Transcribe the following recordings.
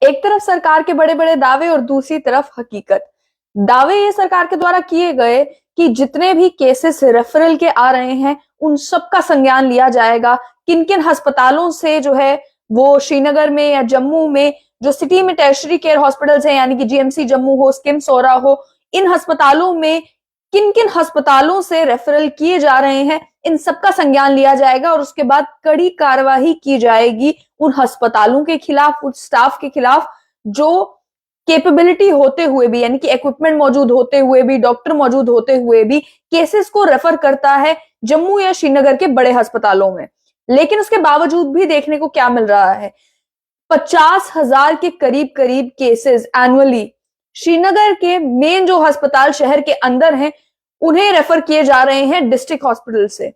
एक तरफ सरकार के बड़े बड़े दावे और दूसरी तरफ हकीकत। दावे ये सरकार के द्वारा किए गए कि जितने भी केसेस रेफरल के आ रहे हैं उन सबका संज्ञान लिया जाएगा। किन किन अस्पतालों से जो है वो श्रीनगर में या जम्मू में जो सिटी में टर्शरी केयर हॉस्पिटल्स हैं यानी कि जीएमसी जम्मू हो, स्किम्स सोरा हो, इन अस्पतालों में किन किन अस्पतालों से रेफरल किए जा रहे हैं, इन सबका संज्ञान लिया जाएगा और उसके बाद कड़ी कार्रवाई की जाएगी उन अस्पतालों के खिलाफ, उस स्टाफ के खिलाफ जो कैपेबिलिटी होते हुए भी यानी कि इक्विपमेंट मौजूद होते हुए भी, डॉक्टर मौजूद होते हुए भी केसेस को रेफर करता है जम्मू या श्रीनगर के बड़े अस्पतालों में। लेकिन उसके बावजूद भी देखने को क्या मिल रहा है, 50,000 के करीब करीब केसेस एनुअली श्रीनगर के मेन जो अस्पताल शहर के अंदर हैं उन्हें रेफर किए जा रहे हैं डिस्ट्रिक्ट हॉस्पिटल से।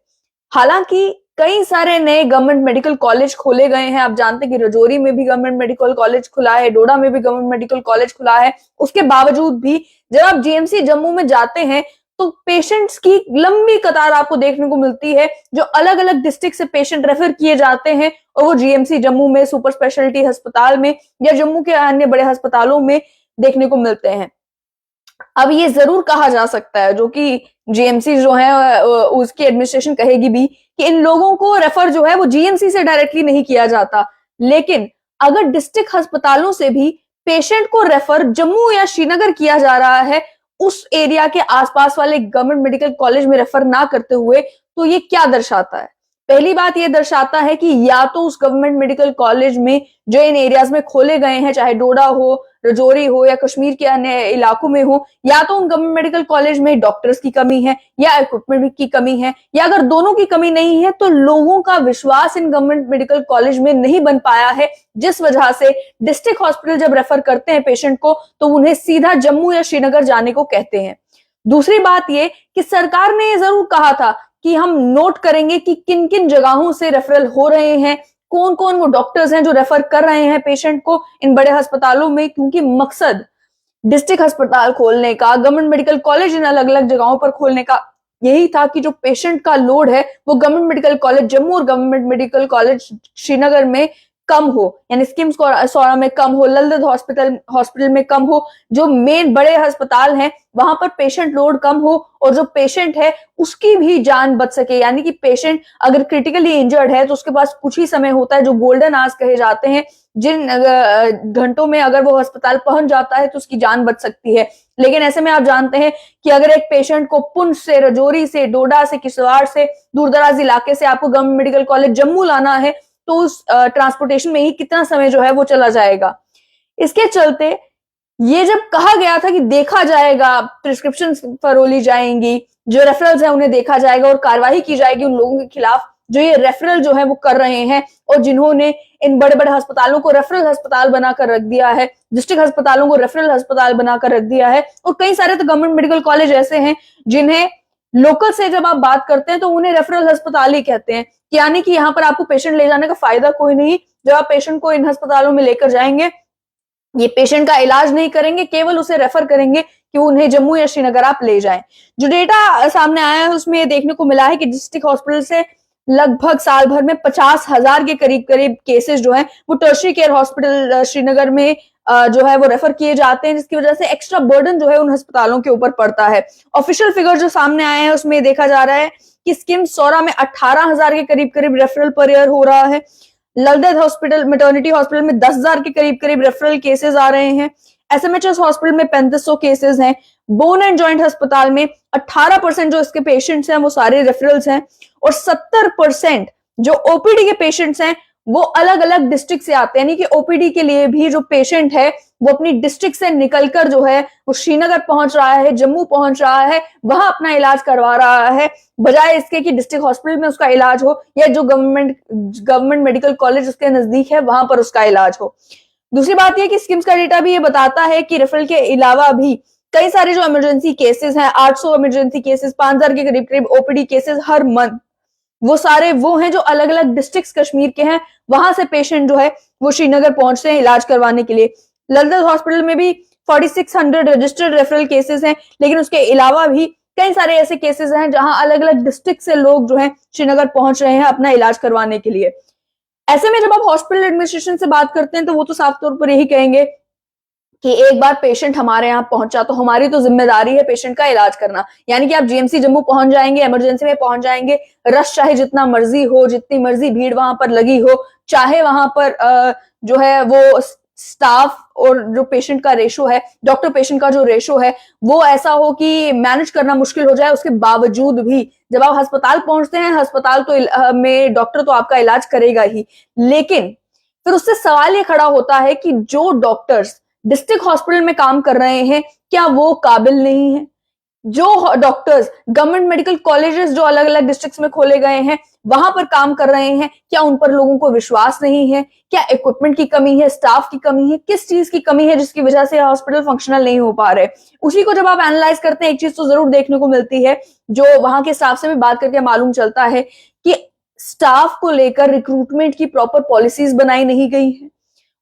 हालांकि कई सारे नए गवर्नमेंट मेडिकल कॉलेज खोले गए हैं। आप जानते हैं कि रजौरी में भी गवर्नमेंट मेडिकल कॉलेज खुला है, डोडा में भी गवर्नमेंट मेडिकल कॉलेज खुला है। उसके बावजूद भी जब आप जीएमसी जम्मू में जाते हैं तो पेशेंट्स की लंबी कतार आपको देखने को मिलती है जो अलग अलग डिस्ट्रिक्ट से पेशेंट रेफर किए जाते हैं और वो जीएमसी जम्मू में, सुपर स्पेशलिटी अस्पताल में या जम्मू के अन्य बड़े अस्पतालों में देखने को मिलते हैं। अब ये जरूर कहा जा सकता है, जो कि जीएमसी जो है उसकी एडमिनिस्ट्रेशन कहेगी भी, कि इन लोगों को रेफर जो है वो जीएमसी से डायरेक्टली नहीं किया जाता। लेकिन अगर डिस्ट्रिक्ट अस्पतालों से भी पेशेंट को रेफर जम्मू या श्रीनगर किया जा रहा है उस एरिया के आसपास वाले गवर्नमेंट मेडिकल कॉलेज में रेफर ना करते हुए, तो ये क्या दर्शाता है? पहली बात ये दर्शाता है कि या तो उस गवर्नमेंट मेडिकल कॉलेज में जो इन एरियाज में खोले गए हैं, चाहे डोडा हो, रजौरी हो या कश्मीर के अन्य इलाकों में हो, या तो उन गवर्नमेंट मेडिकल कॉलेज में डॉक्टर्स की कमी है या इक्विपमेंट की कमी है, या अगर दोनों की कमी नहीं है तो लोगों का विश्वास इन गवर्नमेंट मेडिकल कॉलेज में नहीं बन पाया है, जिस वजह से डिस्ट्रिक्ट हॉस्पिटल जब रेफर करते हैं पेशेंट को तो उन्हें सीधा जम्मू या श्रीनगर जाने को कहते हैं। दूसरी बात ये कि सरकार ने जरूर कहा था कि हम नोट करेंगे कि किन किन जगहों से रेफरल हो रहे हैं, कौन कौन वो डॉक्टर्स हैं जो रेफर कर रहे हैं पेशेंट को इन बड़े अस्पतालों में, क्योंकि मकसद डिस्ट्रिक्ट अस्पताल खोलने का, गवर्नमेंट मेडिकल कॉलेज इन अलग अलग जगहों पर खोलने का यही था कि जो पेशेंट का लोड है वो गवर्नमेंट मेडिकल कॉलेज जम्मू और गवर्नमेंट मेडिकल कॉलेज श्रीनगर में कम हो, यानी स्किम्स सोरा में कम हो, ललदद हॉस्पिटल में कम हो, जो मेन बड़े अस्पताल हैं वहां पर पेशेंट लोड कम हो और जो पेशेंट है उसकी भी जान बच सके। यानी कि पेशेंट अगर क्रिटिकली इंजर्ड है तो उसके पास कुछ ही समय होता है जो गोल्डन आवर्स कहे जाते हैं, जिन घंटों में अगर वो अस्पताल पहुंच जाता है तो उसकी जान बच सकती है। लेकिन ऐसे में आप जानते हैं कि अगर एक पेशेंट को पुंछ से, रजौरी से, डोडा से, किश्तवाड़ से, दूर दराज इलाके से आपको गवर्नमेंट मेडिकल कॉलेज जम्मू लाना है तो उस ट्रांसपोर्टेशन में ही कितना समय जो है वो चला जाएगा। इसके चलते ये जब कहा गया था कि देखा जाएगा, प्रिस्क्रिप्शन फरोली जाएंगी, जो रेफरल्स है उन्हें देखा जाएगा और कार्रवाई की जाएगी उन लोगों के खिलाफ जो ये रेफरल जो है वो कर रहे हैं और जिन्होंने इन बड़े बड़े अस्पतालों को रेफरल अस्पताल बनाकर रख दिया है, डिस्ट्रिक्ट अस्पतालों को रेफरल अस्पताल बनाकर रख दिया है। और कई सारे तो गवर्नमेंट मेडिकल कॉलेज ऐसे हैं जिन्हें लोकल से जब आप बात करते हैं तो उन्हें रेफरल अस्पताल ही कहते हैं, यानी कि यहाँ पर आपको पेशेंट ले जाने का फायदा कोई नहीं। जब आप पेशेंट को इन अस्पतालों में लेकर जाएंगे, ये पेशेंट का इलाज नहीं करेंगे, केवल उसे रेफर करेंगे कि उन्हें जम्मू या श्रीनगर आप ले जाएं। जो डेटा सामने आया है उसमें देखने को मिला है कि डिस्ट्रिक्ट हॉस्पिटल से लगभग साल भर में 50,000 के करीब करीब केसेस जो हैं वो टर्शरी केयर हॉस्पिटल श्रीनगर में जो है वो रेफर किए जाते हैं, जिसकी वजह से एक्स्ट्रा बर्डन जो है उन अस्पतालों के ऊपर पड़ता है। ऑफिशियल फिगर जो सामने आए हैं उसमें देखा जा रहा है कि स्किम्स सोरा में 18,000 के करीब करीब रेफरल पर ईयर हो रहा है, ललदद हॉस्पिटल, मैटरनिटी हॉस्पिटल में 10,000 के करीब करीब रेफरल केसेस आ रहे हैं, एसएमएचएस हॉस्पिटल में 3500 केसेस हैं, बोन एंड जॉइंट अस्पताल में 18% जो इसके पेशेंट्स हैं वो सारे रेफरल्स हैं और 70% जो ओपीडी के पेशेंट्स हैं वो अलग अलग डिस्ट्रिक्ट से आते हैं। यानी कि ओपीडी के लिए भी जो पेशेंट है वो अपनी डिस्ट्रिक्ट से निकलकर जो है वो श्रीनगर पहुंच रहा है, जम्मू पहुंच रहा है, वहां अपना इलाज करवा रहा है, बजाय इसके कि डिस्ट्रिक्ट हॉस्पिटल में उसका इलाज हो या जो गवर्नमेंट मेडिकल कॉलेज उसके नजदीक है वहां पर उसका इलाज हो। दूसरी बात यह कि स्किम्स का डेटा भी ये बताता है कि रेफरल के अलावा भी कई सारे जो इमरजेंसी केसेस हैं, 800 इमरजेंसी केसेस, 5,000 के करीब करीब ओपीडी केसेस हर मंथ, वो सारे वो हैं जो अलग अलग डिस्ट्रिक्ट कश्मीर के हैं, वहां से पेशेंट जो है वो श्रीनगर पहुंचते हैं इलाज करवाने के लिए। ललदद हॉस्पिटल में भी 4600 रजिस्टर्ड रेफरल केसेस हैं, लेकिन उसके अलावा भी कई सारे ऐसे केसेस हैं जहां अलग अलग डिस्ट्रिक्ट से लोग जो हैं श्रीनगर पहुंच रहे हैं अपना इलाज करवाने के लिए। ऐसे में जब आप हॉस्पिटल एडमिनिस्ट्रेशन से बात करते हैं तो वो तो साफ तौर पर यही कहेंगे कि एक बार पेशेंट हमारे यहाँ पहुंचा तो हमारी तो जिम्मेदारी है पेशेंट का इलाज करना। यानी कि आप जीएमसी जम्मू पहुंच जाएंगे, इमरजेंसी में पहुंच जाएंगे, रश चाहे जितना मर्जी हो, जितनी मर्जी भीड़ वहां पर लगी हो, चाहे वहां पर जो है वो स्टाफ और जो पेशेंट का रेशो है, डॉक्टर पेशेंट का जो रेशो है वो ऐसा हो कि मैनेज करना मुश्किल हो जाए, उसके बावजूद भी जब आप अस्पताल पहुंचते हैं, अस्पताल तो में डॉक्टर तो आपका इलाज करेगा ही, लेकिन फिर उससे सवाल ये खड़ा होता है कि जो डॉक्टर्स डिस्ट्रिक्ट हॉस्पिटल में काम कर रहे हैं क्या वो काबिल नहीं है? जो डॉक्टर्स गवर्नमेंट मेडिकल कॉलेजेस जो अलग अलग डिस्ट्रिक्ट्स में खोले गए हैं वहां पर काम कर रहे हैं, क्या उन पर लोगों को विश्वास नहीं है? क्या इक्विपमेंट की कमी है, स्टाफ की कमी है, किस चीज की कमी है जिसकी वजह से हॉस्पिटल फंक्शनल नहीं हो पा रहे? उसी को जब आप एनालाइज करते हैं एक चीज तो जरूर देखने को मिलती है, जो वहां के स्टाफ से भी बात करके मालूम चलता है कि स्टाफ को लेकर रिक्रूटमेंट की प्रॉपर पॉलिसीज बनाई नहीं गई है।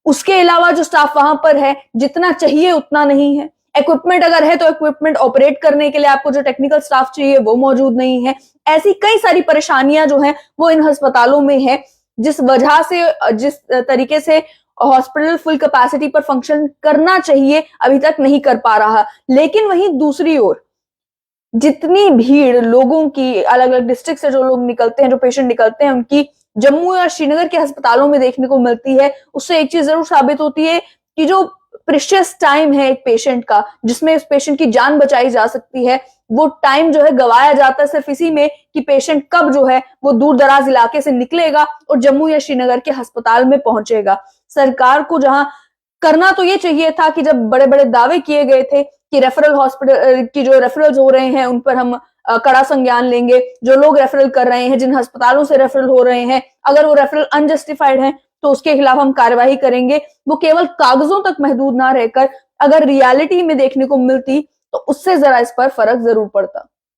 उसके अलावा जो स्टाफ वहां पर है जितना चाहिए उतना नहीं है। इक्विपमेंट अगर है तो इक्विपमेंट ऑपरेट करने के लिए आपको जो टेक्निकल स्टाफ चाहिए वो मौजूद नहीं है। ऐसी कई सारी परेशानियां जो हैं वो इन अस्पतालों में है, जिस वजह से जिस तरीके से हॉस्पिटल फुल कैपेसिटी पर फंक्शन करना चाहिए अभी तक नहीं कर पा रहा। लेकिन वहीं दूसरी ओर जितनी भीड़ लोगों की अलग अलग डिस्ट्रिक्ट से जो लोग निकलते हैं, जो पेशेंट निकलते हैं, उनकी जम्मू या श्रीनगर के अस्पतालों में देखने को मिलती है, उससे एक चीज जरूर साबित होती है कि जो प्रीशियस टाइम है एक पेशेंट का जिसमें उस पेशेंट की जान बचाई जा सकती है, वो टाइम जो है गवाया जाता है सिर्फ इसी में कि पेशेंट कब जो है वो दूर दराज इलाके से निकलेगा और जम्मू या श्रीनगर के अस्पताल में पहुंचेगा। सरकार को जहां करना तो ये चाहिए था कि जब बड़े बड़े दावे किए गए थे कि रेफरल हॉस्पिटल की जो रेफरल्स हो रहे हैं उन पर हम कड़ा संज्ञान लेंगे, जो लोग रेफरल कर रहे हैं, जिन अस्पतालों से रेफरल हो रहे हैं, अगर वो रेफरल अनजस्टिफाइड है तो उसके खिलाफ हम कार्रवाई करेंगे, वो केवल कागजों तक महदूद ना रहकर अगर रियलिटी में देखने को मिलती तो उससे जरा इस पर फर्क जरूर पड़ता।